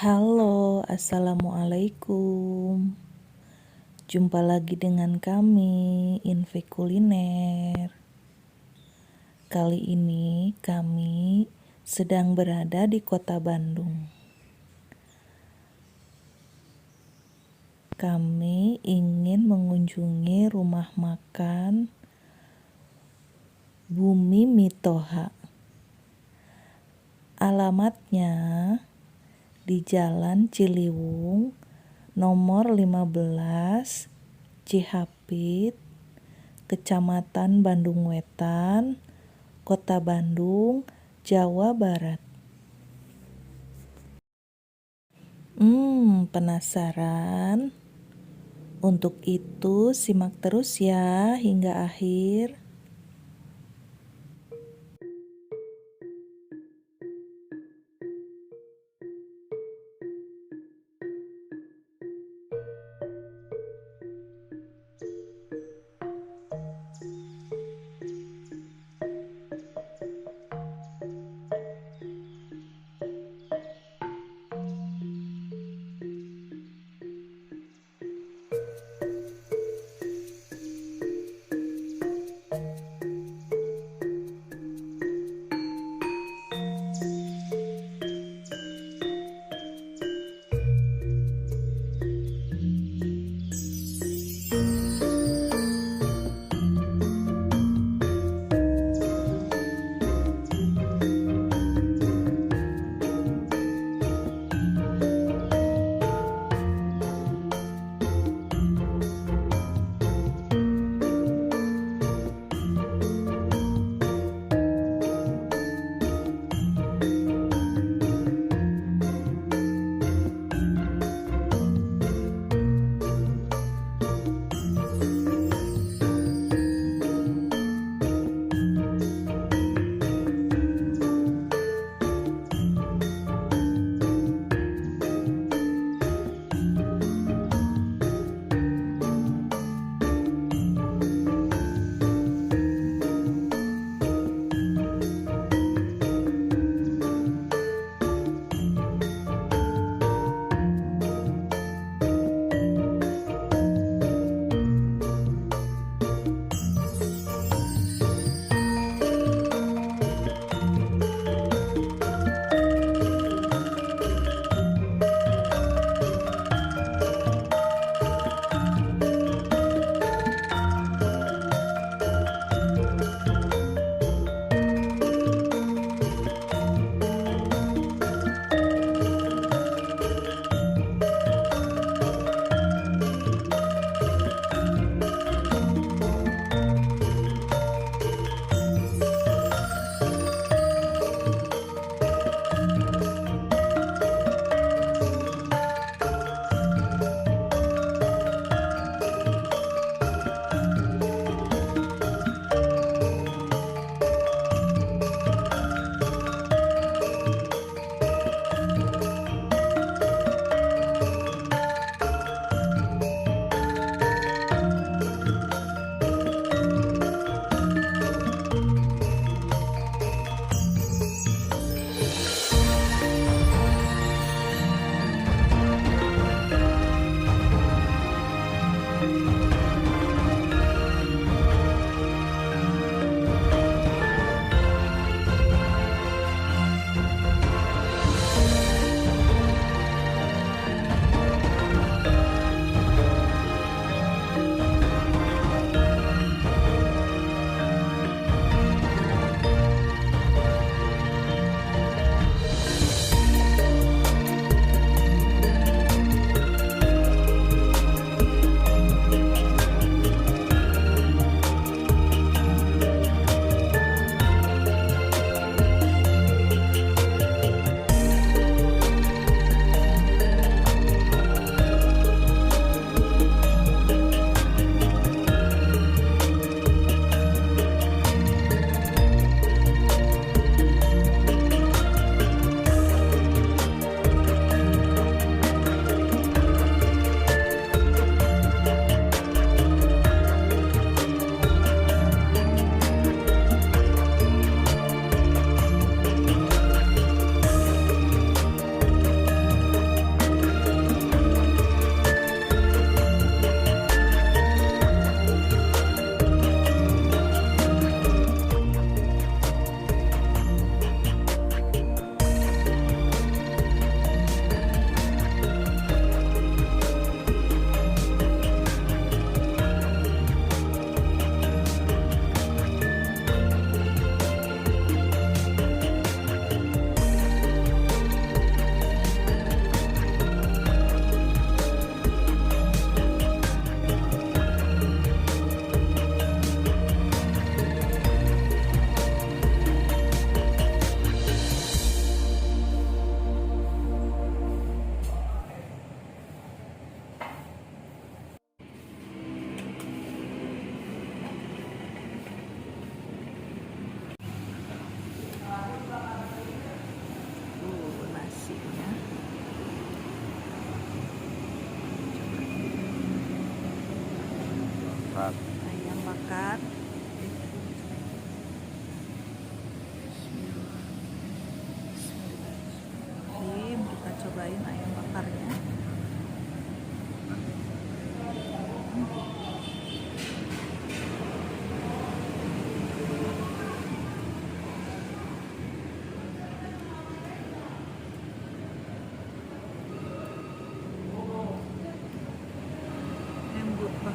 Halo, assalamualaikum. Jumpa lagi dengan kami, Inve Kuliner. Kali ini kami sedang berada di kota Bandung. Kami ingin mengunjungi rumah makan Bumi Mitoha. Alamatnya di Jalan Ciliwung, nomor 15, Cihapit, Kecamatan Bandung Wetan, Kota Bandung, Jawa Barat. Penasaran? Untuk itu simak terus ya hingga akhir.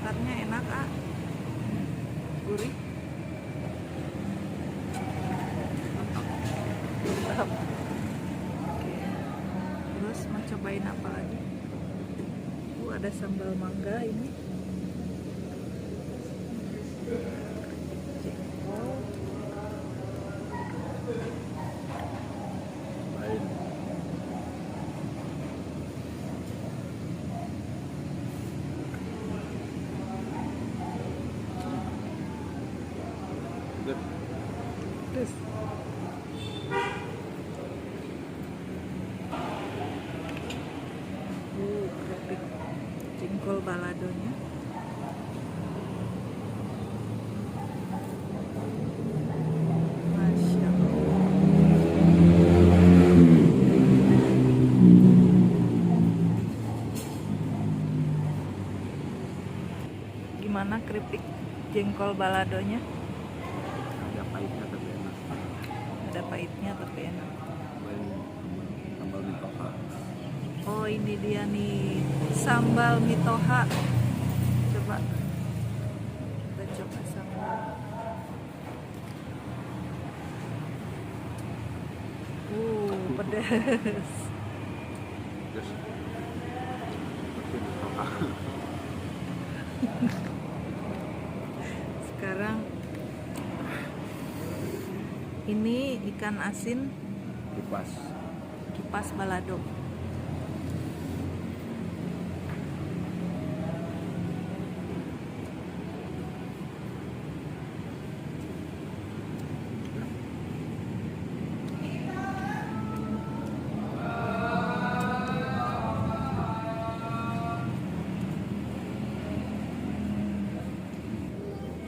bakarnya enak, ah. Gurih. Mantap. Oke. Terus mau cobain apa lagi? Ada sambal mangga ini. Jengkol. Lain. Terus keripik jengkol baladonya. Masya Allah. Gimana keripik jengkol baladonya? Ada pahitnya tapi enak. Ada pahitnya tapi enak. Lain sambal mitoha. Oh, ini dia nih sambal mitoha. Coba kita coba sambal. Pedas. Terus seperti mitoha. Sekarang ini ikan asin kipas balado.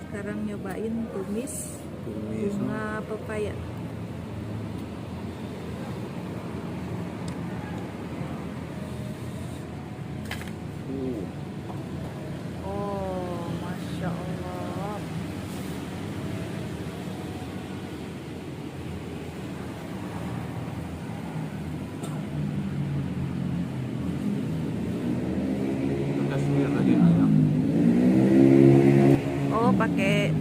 Sekarang nyobain tumis bunga pepaya. Oh, Masya Allah. Ada suwir lagi ayam. Oh, pakai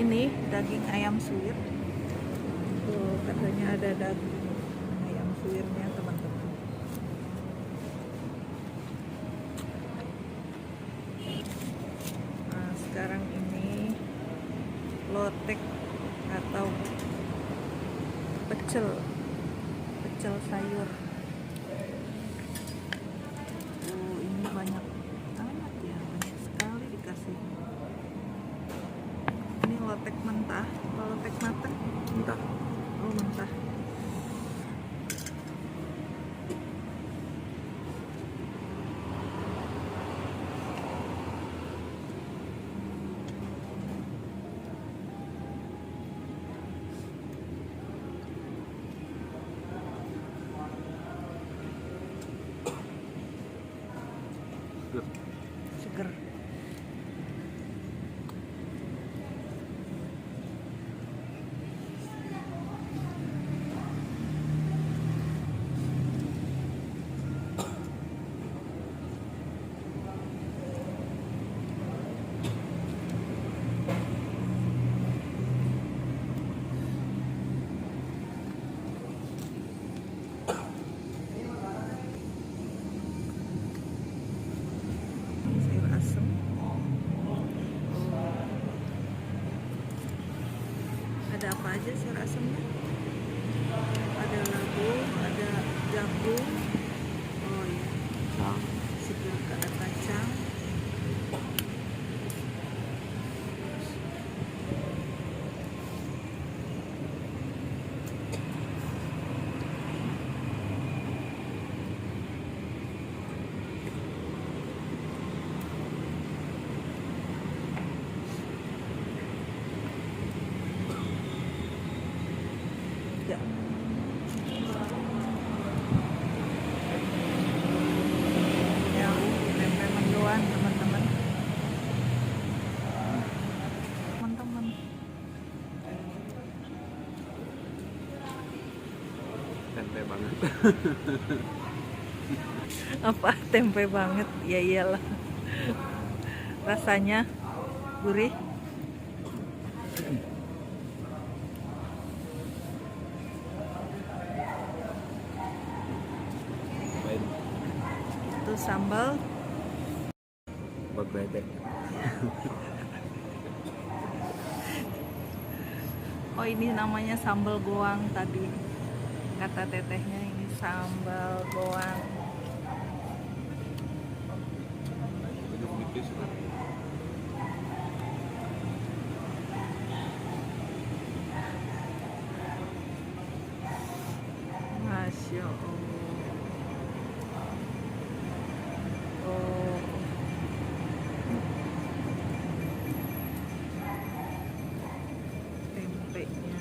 ini daging ayam suwir. Tuh, katanya ada daging ayam suwirnya, teman-teman. Nah, sekarang ini lotek atau pecel sayur. Ini banyak amat ya, banyak sekali dikasih. Ini lotek mentah, kalau lotek matang? Mentah. Oh, mentah. Seger. Sayur asem. Ada apa aja sayur asemnya? Ada labu, ada jagung. Oh iya, segar, ada kacang. Ya. Ya, tempe mendoan, teman-teman. Teman-teman. Tempe banget. Apa tempe banget? Ya iyalah. Rasanya gurih. Main Itu sambal. berbeda. Oh, ini namanya sambal goang tadi. Kata tetehnya ini sambal goang. Tipis kan. Masya Allah. Oh. Tempenya.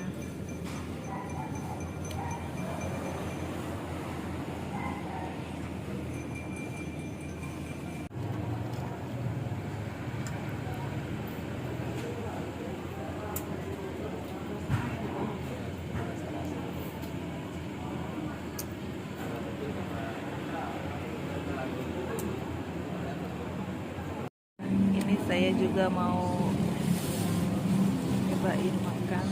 Ini saya juga mau cobain makan.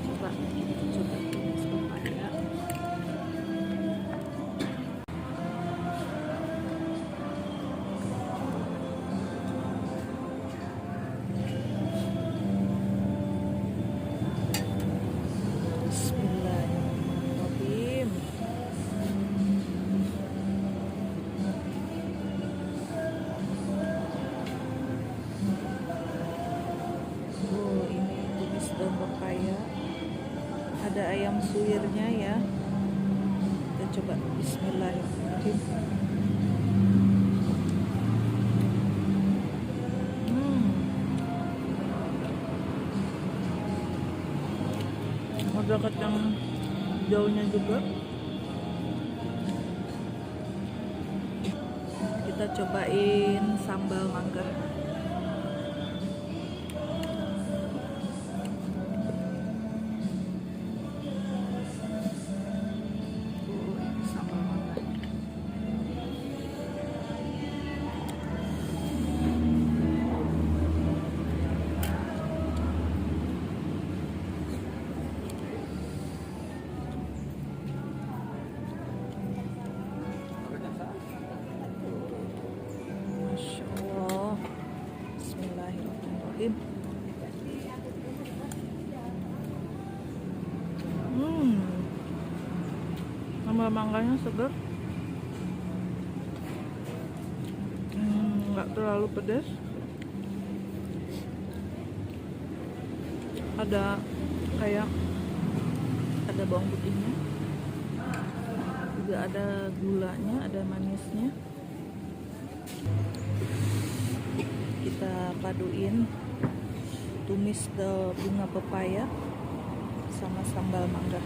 Coba tumis pepaya. Bismillahirrahmanirrahim. Oh, ini tumis daun pepaya. Ada ayam suwirnya ya. Kita coba bismillahirrahmanirrahim. Ada kacang hijaunya juga. Kita cobain sambal mangga. Sambal mangga. Masya Allah. Bismillahirrahmanirrahim. Sambal mangganya segar. Nggak terlalu pedas. Ada kayak ada bawang putihnya, juga ada gulanya, ada manisnya. Kita paduin tumis ke bunga pepaya sama sambal mangga.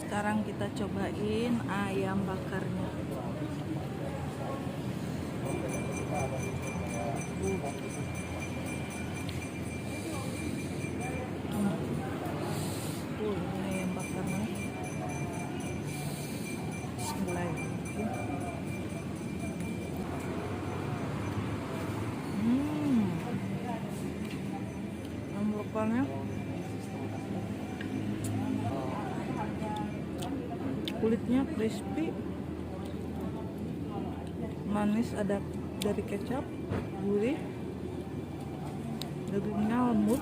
Sekarang kita cobain ayam bakarnya. Ini ayam bakarnya. Bismillahirrahmanirrahim. Ayam bakarnya kulitnya crispy, manis, ada dari kecap, gurih, dagingnya lembut.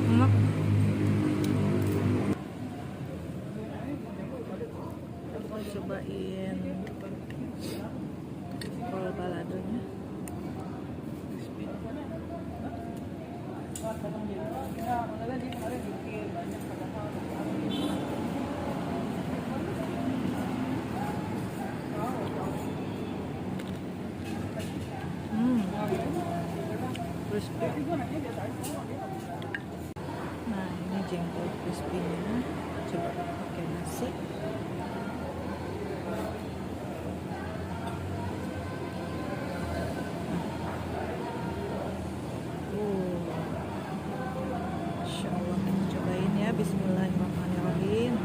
Enak. Cobain kol baladonya. Crispy. Nah, ini jengkol crispy-nya. Coba pakai pakai nasi. Masya Allah, kita cobain ya. Bismillahirrahmanirrahim.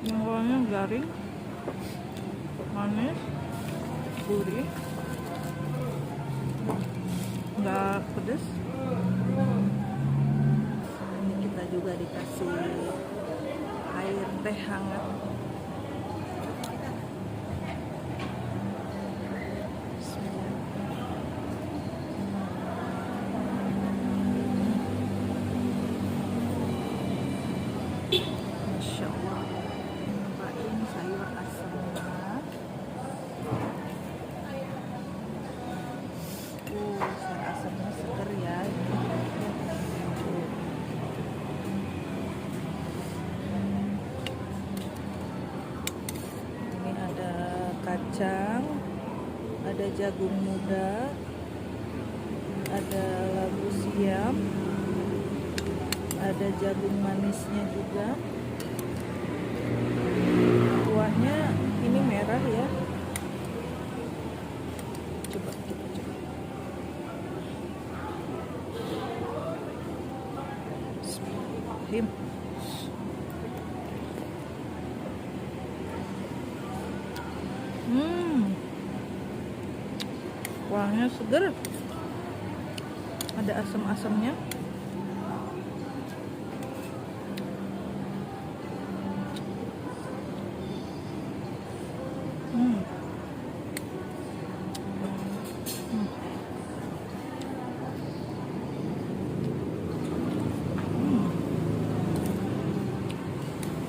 Jengkolnya garing, manis, gurih, nggak pedes. Ini kita juga dikasih air teh hangat. Masya Allah, nyobain sayur asemnya. Sayur asemnya seger ya. Ini ada kacang, ada jagung muda, ada labu siam, ada jagung manisnya juga. Kuahnya ini merah ya. Coba kita coba. Bismillahirrahmanirrahim. Kuahnya seger. Ada asam-asamnya.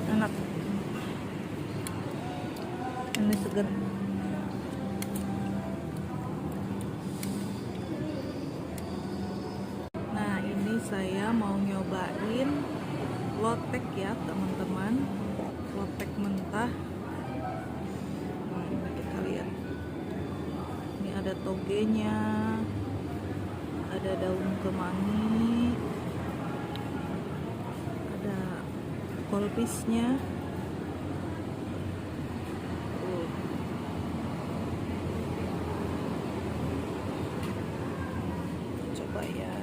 Enak. Ini segar. Nah, ini saya mau nyobain lotek ya teman-teman. Lotek mentah. Nah, ini kita lihat. Ini ada togenya, ada daun kemangi, ada kolpisnya. Coba ya.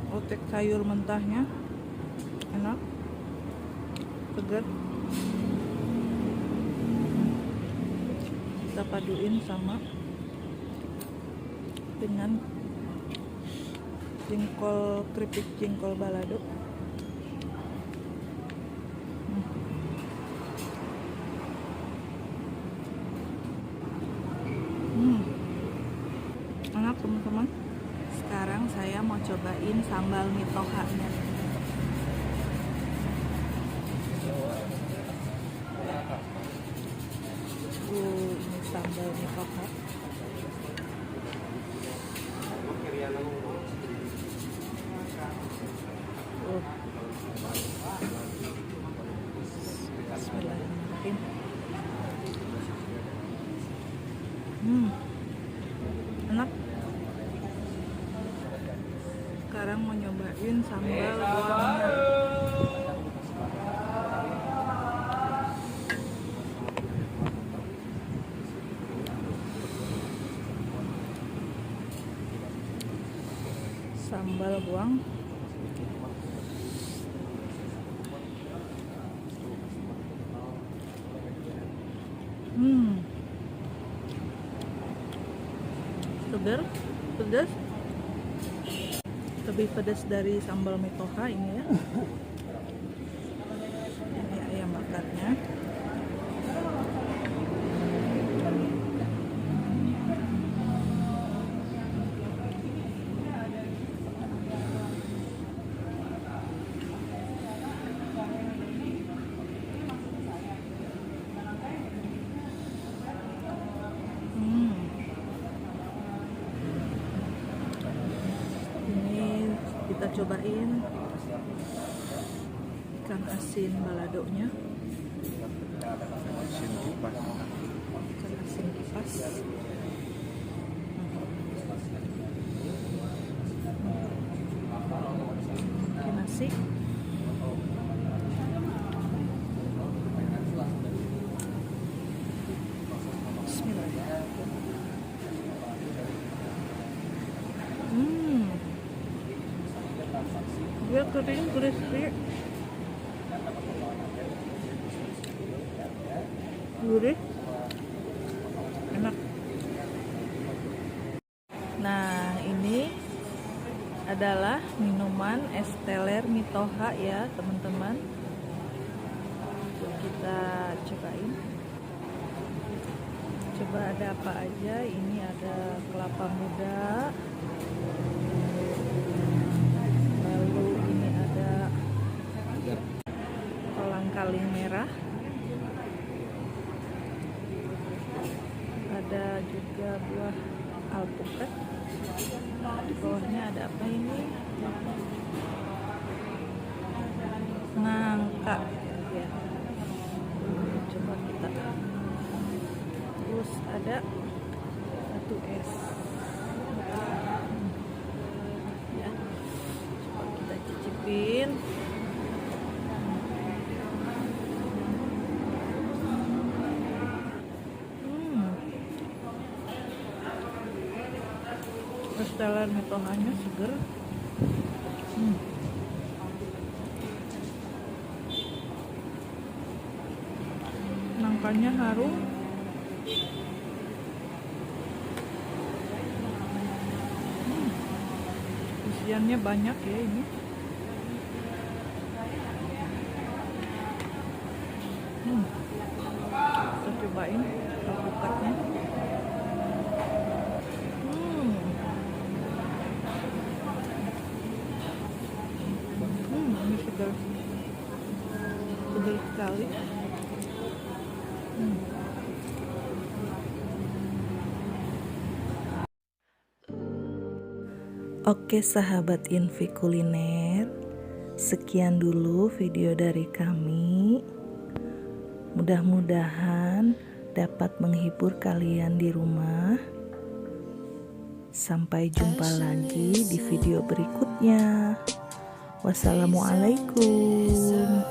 Lotek sayur mentahnya enak, segar. Kita paduin sama dengan jengkol, keripik jengkol balado. Enak teman-teman. Sekarang saya mau cobain sambal mitohanya. Ini sambal mitoha. Bismillahirrahmanirrahim. Enak. Sekarang mau nyobain sambal goangnya. Sambal goang. Segar, pedas. Lebih pedas dari sambal mitoha ini ya. Ini ayam bakarnya. kita cobain ikan asin baladonya. Asin kipas. Ikan asin kipas. Oke, nasi. Bismillah. Dia kering crispy, gurih, enak. Nah, ini adalah minuman es teler Mitoha ya teman-teman. Kita cobain. Coba ada apa aja. Ini ada kelapa muda. Lalu ini ada kolang-kaling merah. Ada juga buah alpukat. Di bawahnya ada apa ini? Nangka ya. Coba kita. Terus ada batu es. Ya. Coba kita cicipin. Es teler Mitohanya seger. Nangkanya harum. Isiannya banyak ya ini. Kita cobain alpukatnya. Ini segar sekali. Oke sahabat Invi Kuliner, sekian dulu video dari kami. Mudah-mudahan dapat menghibur kalian di rumah. Sampai jumpa lagi di video berikutnya. Wassalamualaikum.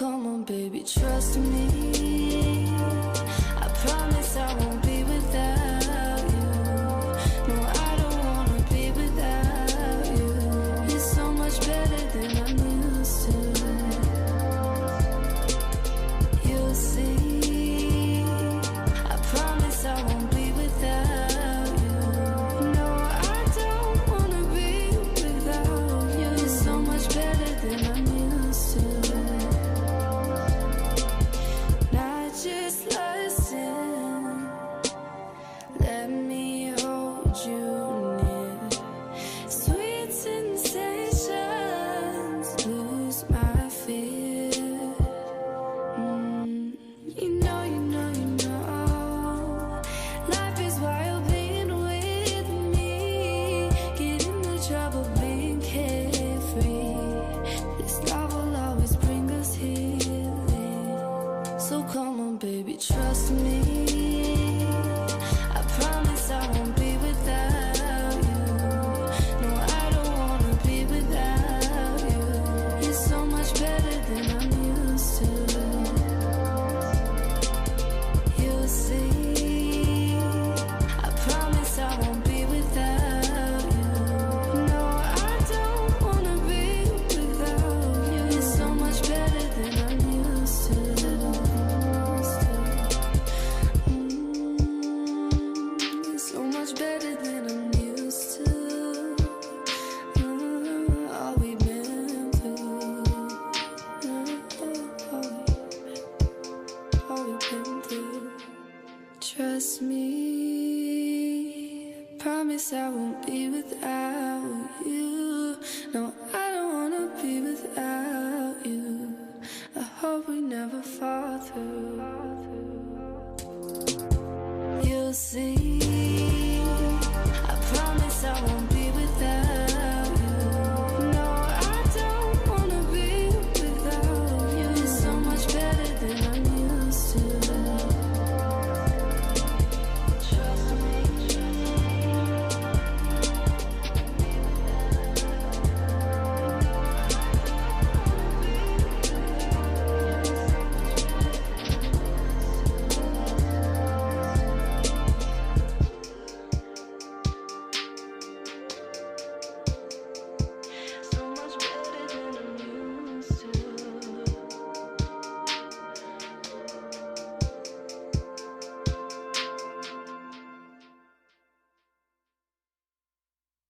Come on, baby, trust me. I promise I won't be without you. No, I don't wanna be without you. You're so much better than I'm used to. You'll see. I promise I won't be without you. No, I don't wanna be without you. You're so much better than I'm used to. Just listen, let me hold you near. Sweet sensations, lose my fear. You know, life is wild being with me. Get into trouble being carefree. This love will always bring us healing. So come on, baby, trust me. I promise I won't be without you. No, I don't wanna be without you. You're so much better than I'm used to. You'll see. I promise I won't be without you. No, I don't wanna be without you. You're so much better than I'm used to. promise I won't be without you. No,